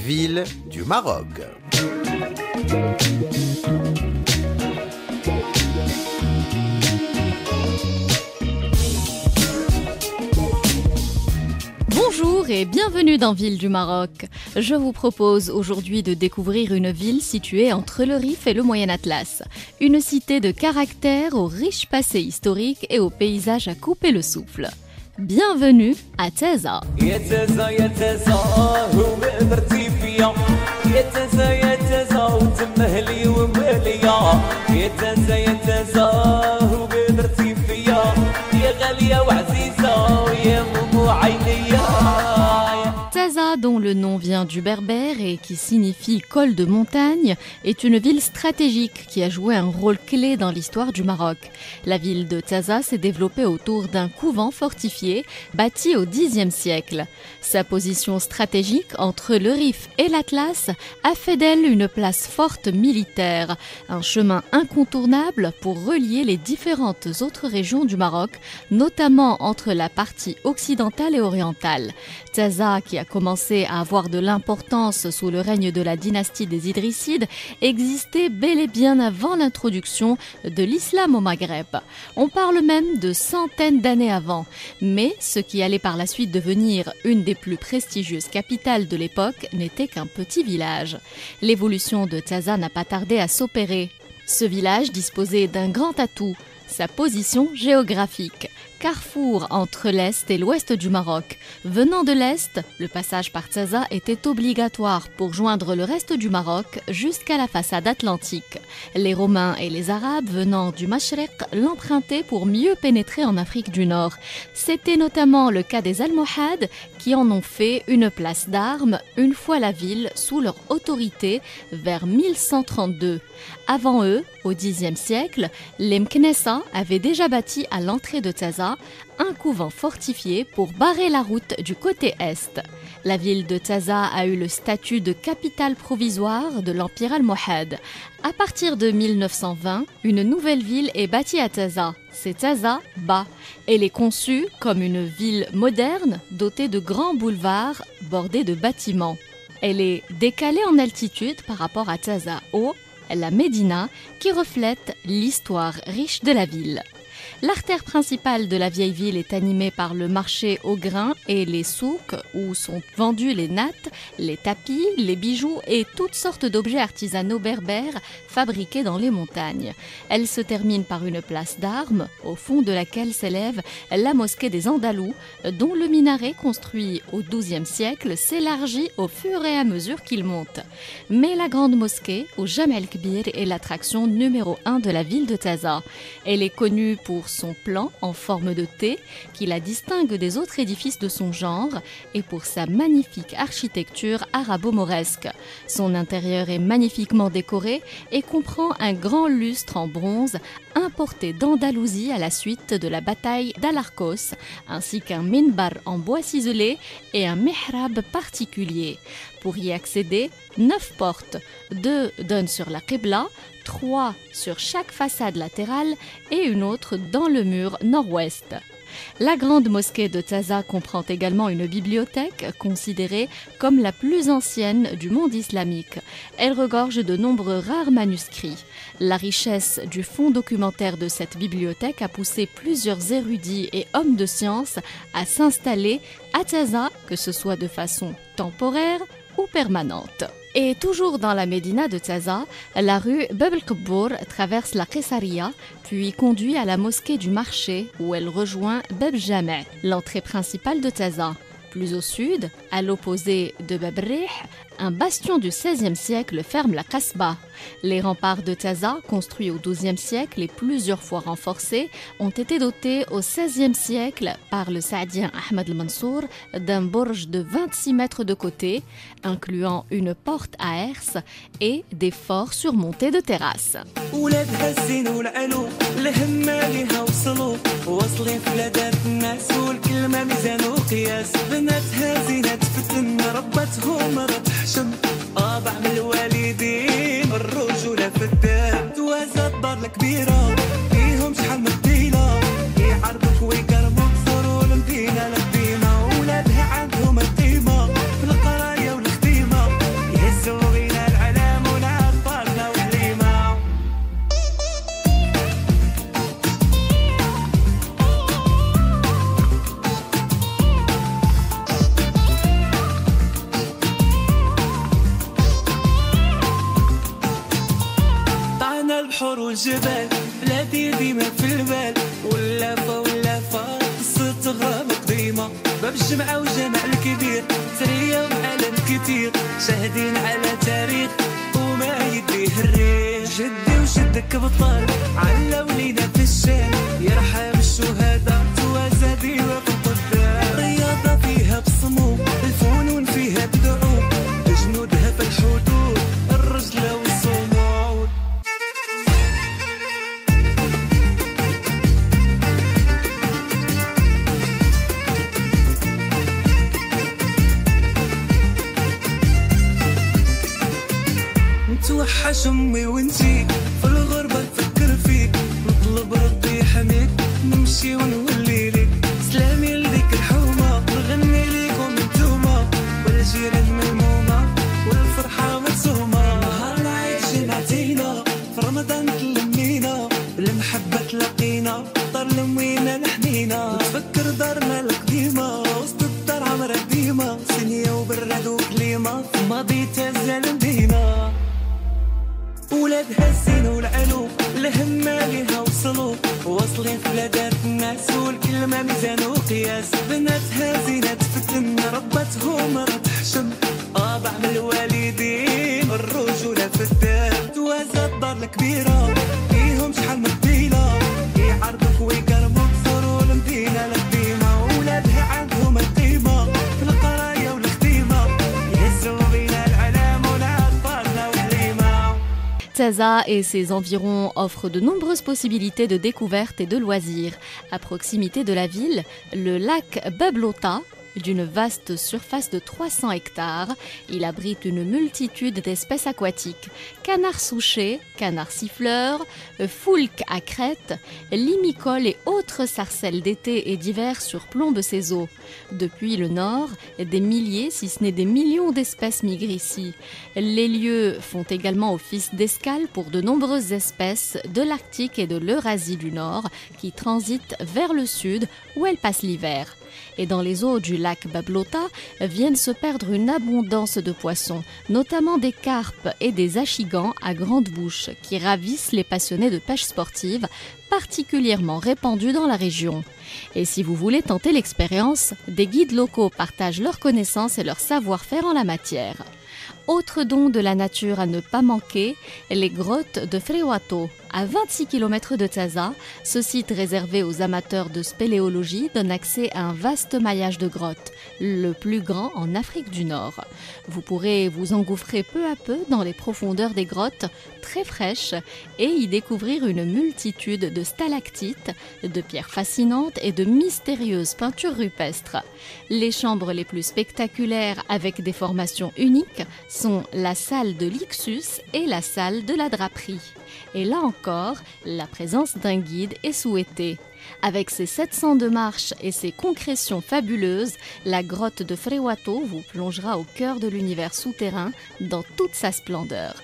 Ville du Maroc. Bonjour et bienvenue dans Ville du Maroc. Je vous propose aujourd'hui de découvrir une ville située entre le Rif et le Moyen Atlas. Une cité de caractère au riche passé historique et au paysage à couper le souffle. Bienvenue à Taza. Taza, dont le nom vient du berbère et qui signifie col de montagne, est une ville stratégique qui a joué un rôle clé dans l'histoire du Maroc. La ville de Taza s'est développée autour d'un couvent fortifié bâti au Xe siècle. Sa position stratégique entre le Rif et l'Atlas a fait d'elle une place forte militaire, un chemin incontournable pour relier les différentes autres régions du Maroc, notamment entre la partie occidentale et orientale. Taza, qui a commencé à avoir de l'importance sous le règne de la dynastie des Idrissides, existait bel et bien avant l'introduction de l'islam au Maghreb. On parle même de centaines d'années avant. Mais ce qui allait par la suite devenir une des plus prestigieuses capitales de l'époque n'était qu'un petit village. L'évolution de Taza n'a pas tardé à s'opérer. Ce village disposait d'un grand atout, sa position géographique. Carrefour entre l'Est et l'Ouest du Maroc. Venant de l'Est, le passage par Taza était obligatoire pour joindre le reste du Maroc jusqu'à la façade atlantique. Les Romains et les Arabes venant du Mashriq l'empruntaient pour mieux pénétrer en Afrique du Nord. C'était notamment le cas des Almohades qui en ont fait une place d'armes une fois la ville sous leur autorité vers 1132. Avant eux, au Xe siècle, les Mknessa avaient déjà bâti à l'entrée de Taza un couvent fortifié pour barrer la route du côté est. La ville de Taza a eu le statut de capitale provisoire de l'Empire almohade. À partir de 1920, une nouvelle ville est bâtie à Taza. C'est Taza Ba. Elle est conçue comme une ville moderne dotée de grands boulevards bordés de bâtiments. Elle est décalée en altitude par rapport à Taza Haut, la Médina, qui reflète l'histoire riche de la ville. L'artère principale de la vieille ville est animée par le marché au grain et les souks où sont vendus les nattes, les tapis, les bijoux et toutes sortes d'objets artisanaux berbères fabriqués dans les montagnes. Elle se termine par une place d'armes au fond de laquelle s'élève la mosquée des Andalous dont le minaret construit au XIIe siècle s'élargit au fur et à mesure qu'il monte. Mais la grande mosquée au Jam' el-Kbir est l'attraction numéro 1 de la ville de Taza. Elle est connue pour son plan en forme de T qui la distingue des autres édifices de son genre et pour sa magnifique architecture arabo-mauresque. Son intérieur est magnifiquement décoré et comprend un grand lustre en bronze importé d'Andalousie à la suite de la bataille d'Alarcos, ainsi qu'un minbar en bois ciselé et un mihrab particulier. Pour y accéder, 9 portes, 2 donnent sur la Qibla, 3 sur chaque façade latérale et une autre dans le mur nord-ouest. La grande mosquée de Taza comprend également une bibliothèque considérée comme la plus ancienne du monde islamique. Elle regorge de nombreux rares manuscrits. La richesse du fonds documentaire de cette bibliothèque a poussé plusieurs érudits et hommes de science à s'installer à Taza, que ce soit de façon temporaire ou permanente. Et toujours dans la Médina de Taza, la rue Bab el-Kebbour traverse la Qessaria, puis conduit à la mosquée du marché où elle rejoint Bab Jama', l'entrée principale de Taza. Plus au sud, à l'opposé de Bab el-Rih, un bastion du XVIe siècle ferme la Kasbah. Les remparts de Taza, construits au XIIe siècle et plusieurs fois renforcés, ont été dotés au XVIe siècle par le saadien Ahmed el-Mansour d'un bourge de 26 mètres de côté, incluant une porte à herse et des forts surmontés de terrasses. بعمل والدين الرجولة في الدار. توازى الدار الكبيرة فيهم شحال من قبيلة يعرفوك ويكرموك صروا المدينة القديمة. ولادها عندهم القيمة في القراية والخديمة يهزوا بينا العلام ونعاد فاطمة وحليمة. طعنا البحور والجبال بلادي ديما في البال. واللافة واللافة قصة غرام قديمة باب الجمعة وجامع الكبير سرية وعالم كتير شاهدين على تاريخ وما يديه الريح. جدي وجدك بطال علاو لينا في الشام يرحم الشهداء. توازى ديما في القدام رياضة فيها بصمو الفنون فيها بدعو جنودها في الحدود الرجلة والصمود. نتوحش امي وانتي في الغربة نفكر فيك نطلب ربي يحميك نمشي ونولي ليك. سلامي ليك الحومة نغني ليكم انتوما والجيران ملمومة والفرحة مرسومة. نهار العيد جمعتينا في رمضان تلمينا بالمحبة تلاقينا دار لمينا الحنينة. نتفكر دارنا القديمة وسط الدار عمرها قديمة سنية وبرد وكليمة في ماضي تزال مدينة. ولادها الزين والعلو الهمة ليها وصلوا واصلين في بلادات الناس والكلمة ميزان وقياس. بناتها زينة فتن ربتهم رد حشم بعمل والدين الرجولة في الدار. توازى الدار الكبيرة فيهم شحال من قبيلة يعرفوك ويكرموك صروا المدينة القديمة. ولادها عندهم القيمة في القراية والخديمة يهزوا بينا العلام ونعاد فاطمة وحليمة. Taza et ses environs offrent de nombreuses possibilités de découverte et de loisirs. À proximité de la ville, le lac Bablota, d'une vaste surface de 300 hectares, il abrite une multitude d'espèces aquatiques. Canards souchés, canards siffleurs, foulques à crête, limicoles et autres sarcelles d'été et d'hiver surplombent ces eaux. Depuis le nord, des milliers, si ce n'est des millions d'espèces migrent ici. Les lieux font également office d'escale pour de nombreuses espèces de l'Arctique et de l'Eurasie du Nord qui transitent vers le sud où elles passent l'hiver. Et dans les eaux du lac Bablota viennent se perdre une abondance de poissons, notamment des carpes et des achigans à grande bouche qui ravissent les passionnés de pêche sportive, particulièrement répandus dans la région. Et si vous voulez tenter l'expérience, des guides locaux partagent leurs connaissances et leur savoir-faire en la matière. Autre don de la nature à ne pas manquer, les grottes de Frewato. À 26 km de Taza, ce site réservé aux amateurs de spéléologie donne accès à un vaste maillage de grottes, le plus grand en Afrique du Nord. Vous pourrez vous engouffrer peu à peu dans les profondeurs des grottes, très fraîches, et y découvrir une multitude de stalactites, de pierres fascinantes et de mystérieuses peintures rupestres. Les chambres les plus spectaculaires avec des formations uniques sont la salle de l'Ixus et la salle de la draperie. Et là encore, la présence d'un guide est souhaitée. Avec ses 700 de marche et ses concrétions fabuleuses, la grotte de Frewato vous plongera au cœur de l'univers souterrain dans toute sa splendeur.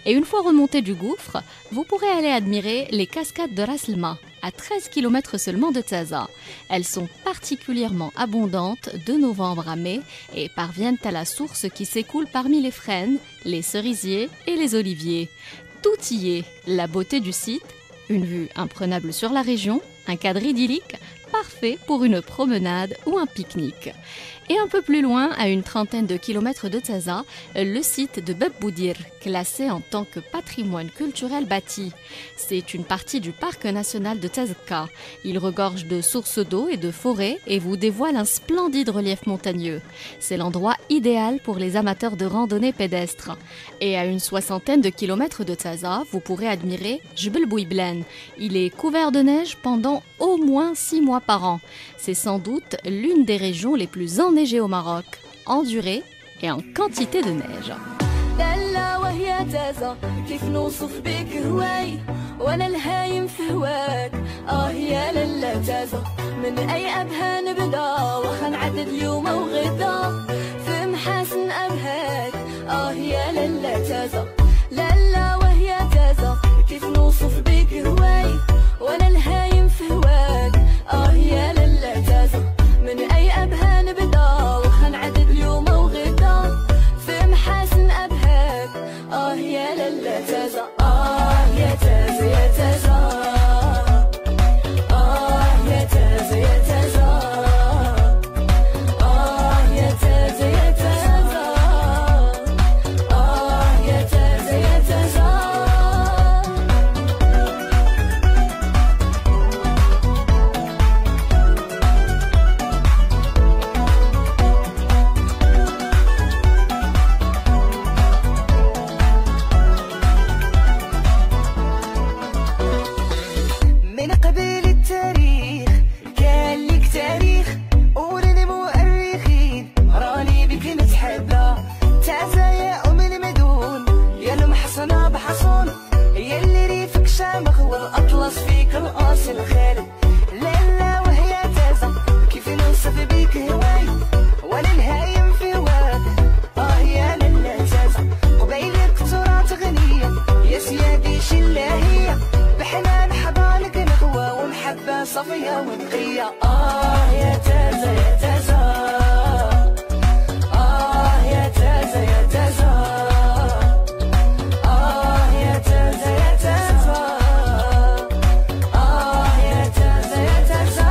Et une fois remonté du gouffre, vous pourrez aller admirer les cascades de Raslma, à 13 km seulement de Taza. Elles sont particulièrement abondantes de novembre à mai et parviennent à la source qui s'écoule parmi les frênes, les cerisiers et les oliviers. Tout y est, la beauté du site, une vue imprenable sur la région, un cadre idyllique, parfait pour une promenade ou un pique-nique. Et un peu plus loin, à une trentaine de kilomètres de Taza, le site de Beboudir, classé en tant que patrimoine culturel bâti. C'est une partie du parc national de Tazka. Il regorge de sources d'eau et de forêts et vous dévoile un splendide relief montagneux. C'est l'endroit idéal pour les amateurs de randonnée pédestre. Et à une soixantaine de kilomètres de Taza, vous pourrez admirer Jbel Bouiblen. Il est couvert de neige pendant au moins 6 mois par an. C'est sans doute l'une des régions les plus enneigées au Maroc, en durée et en quantité de neige. لالا وهي تازة كيف نوصف بيك هواي وانا الهايم في هواك. يا لالا تازة من اي ابها نبدا واخا نعدد اليوم وغدا في محاسن ابهاك. يا لالا تازة لالا وهي تازة كيف نوصف بيك هواي وانا الهايم في هواك. يا لالا تازة من اي ابها نبدا واخا نعدد اليوم وغدا في محاسن ابهاك. يا لالا تازة يا تازة يا تازة يا تازة يا تازة يا تازة يا تازة يا تازة يا تازة. من قبل التاريخ كان لك تاريخ ولنا مؤرخين راني بك نتحدى. تازة يا ام المدون يا المحصنة بحصون يا اللي ريفك شامخ والاطلس فيك الاصل خالد. لالا وهي تازة كيف نوصف بيك هواي وانا الهايم في هواك. يا لالا تازة قبيلك تراث غنية يا سيادي شلاهية بحنان حضانك نغوى ومحبة صفية ونقية. يا تازة يا تازة يا تازة يا تازة يا تازة يا تازة يا تازة يا تازة.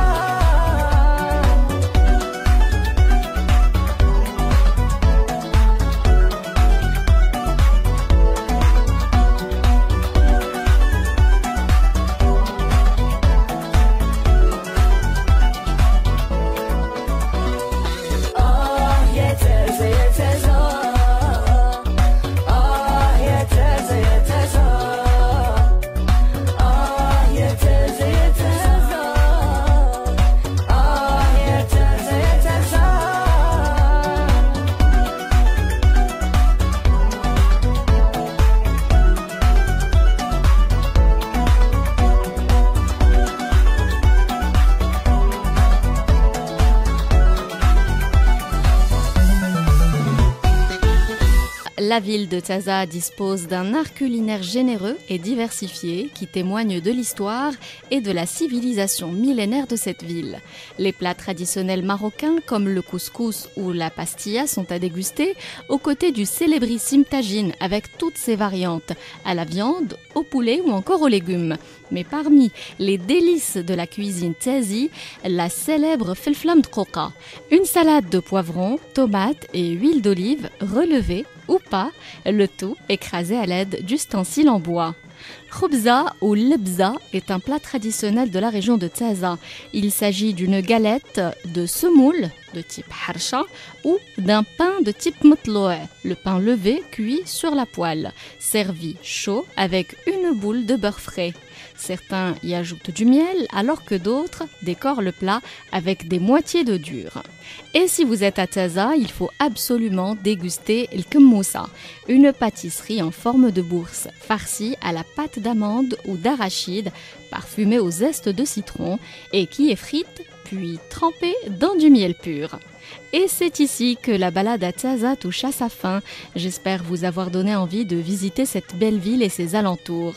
La ville de Taza dispose d'un art culinaire généreux et diversifié qui témoigne de l'histoire et de la civilisation millénaire de cette ville. Les plats traditionnels marocains comme le couscous ou la pastilla sont à déguster aux côtés du célébrissime tagine avec toutes ses variantes, à la viande, au poulet ou encore aux légumes. Mais parmi les délices de la cuisine tazi, la célèbre felflam dqouqa, une salade de poivrons, tomates et huile d'olive relevée ou pas, le tout écrasé à l'aide d'ustensiles en bois. Khoubza ou lebza est un plat traditionnel de la région de Taza. Il s'agit d'une galette de semoule de type harsha ou d'un pain de type motloa, le pain levé cuit sur la poêle, servi chaud avec une boule de beurre frais. Certains y ajoutent du miel alors que d'autres décorent le plat avec des moitiés de dur. Et si vous êtes à Taza, il faut absolument déguster le kemmoussa, une pâtisserie en forme de bourse, farcie à la pâte d'amande ou d'arachide, parfumée au zeste de citron et qui est frite puis trempée dans du miel pur. Et c'est ici que la balade à Taza touche à sa fin. J'espère vous avoir donné envie de visiter cette belle ville et ses alentours.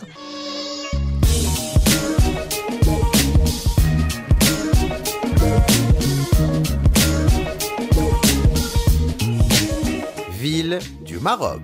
Ville du Maroc.